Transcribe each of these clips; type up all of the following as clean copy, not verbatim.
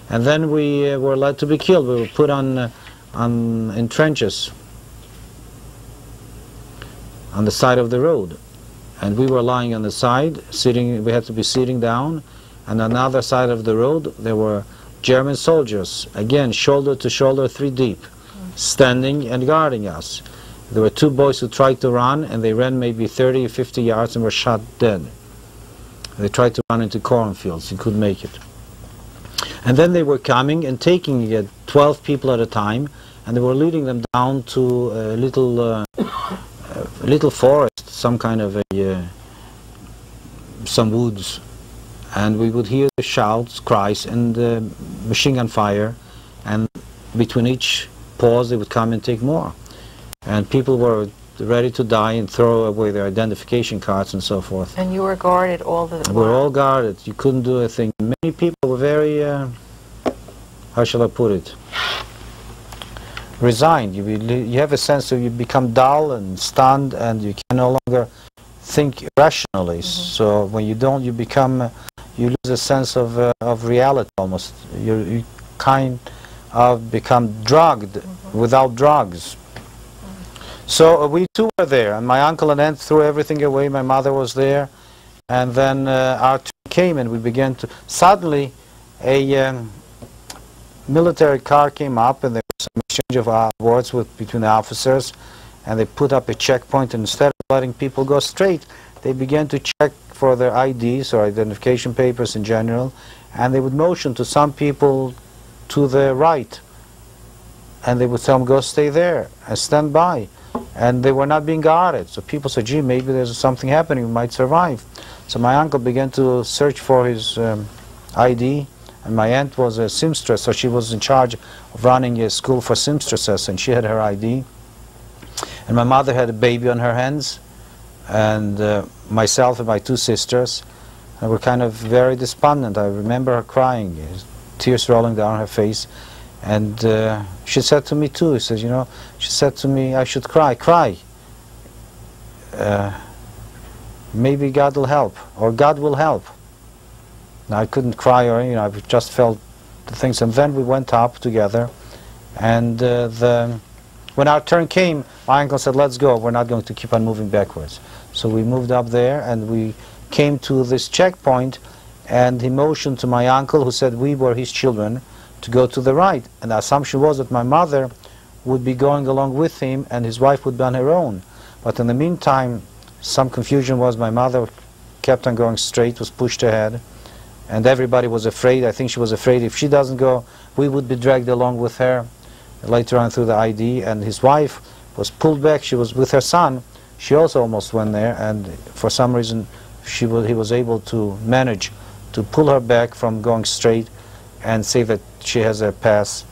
And then we were led to be killed. We were put in trenches on the side of the road. And we were lying on the side, sitting. We had to be sitting down. And on the other side of the road, there were German soldiers, again, shoulder to shoulder, 3 deep, standing and guarding us. There were 2 boys who tried to run, and they ran maybe 30 or 50 yards and were shot dead. They tried to run into cornfields and couldn't make it. And then they were coming and taking 12 people at a time, and they were leading them down to a little forest, some kind of some woods. And we would hear the shouts, cries, and machine gun fire, and between each pause they would come and take more. And people were ready to die and throw away their identification cards and so forth. And you were guarded all the time? We were all guarded. You couldn't do a thing. Many people were very, how shall I put it, resigned. You have a sense of you become dull and stunned, and you can no longer think rationally. So when you don't, you become, you lose a sense of reality almost. You kind of become drugged without drugs. So we too were there, and my uncle and aunt threw everything away. My mother was there, and then our turn came, and we began to. Suddenly, a military car came up, and there was some exchange of words between the officers, and they put up a checkpoint, and instead of letting people go straight, they began to check for their IDs or identification papers in general, and they would motion to some people to the right, and they would tell them, go stay there and stand by. And they were not being guarded. So people said, gee, maybe there's something happening, we might survive. So my uncle began to search for his ID, and my aunt was a seamstress, so she was in charge of running a school for seamstresses, and she had her ID. And my mother had a baby on her hands, and myself and my 2 sisters, and were kind of very despondent. I remember her crying, tears rolling down her face. And she said to me too, she said to me, I should cry. Maybe God will help, or God will help. Now, I couldn't cry, or I just felt the things. And then we went up together, and when our turn came, my uncle said, let's go, we're not going to keep on moving backwards. So we moved up there, and we came to this checkpoint, and he motioned to my uncle, who said we were his children, to go to the right. And the assumption was that my mother would be going along with him and his wife would be on her own. But in the meantime, some confusion was my mother kept on going straight, was pushed ahead, and everybody was afraid. I think she was afraid if she doesn't go, we would be dragged along with her later on through the ID. And his wife was pulled back. She was with her son. She also almost went there, and for some reason he was able to manage to pull her back from going straight and say that she has a pass,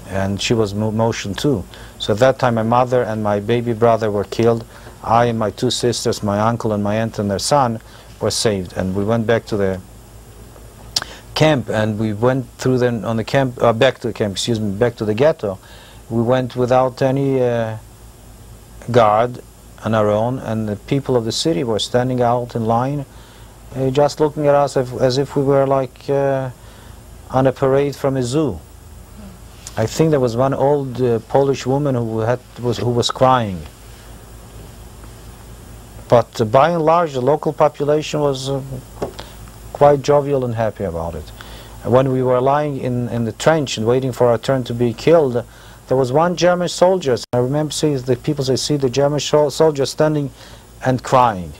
and she was motioned too. So at that time my mother and my baby brother were killed. I and my 2 sisters, my uncle and my aunt and their son, were saved. And we went back to the camp, and we went through on the camp, back to the camp, excuse me, back to the ghetto. We went without any guard on our own, and the people of the city were standing out in line, just looking at us as if we were like on a parade from a zoo. I think there was one old Polish woman who was crying. But by and large, the local population was quite jovial and happy about it. When we were lying in the trench and waiting for our turn to be killed, there was one German soldier. I remember seeing the people, they see the German soldier standing and crying.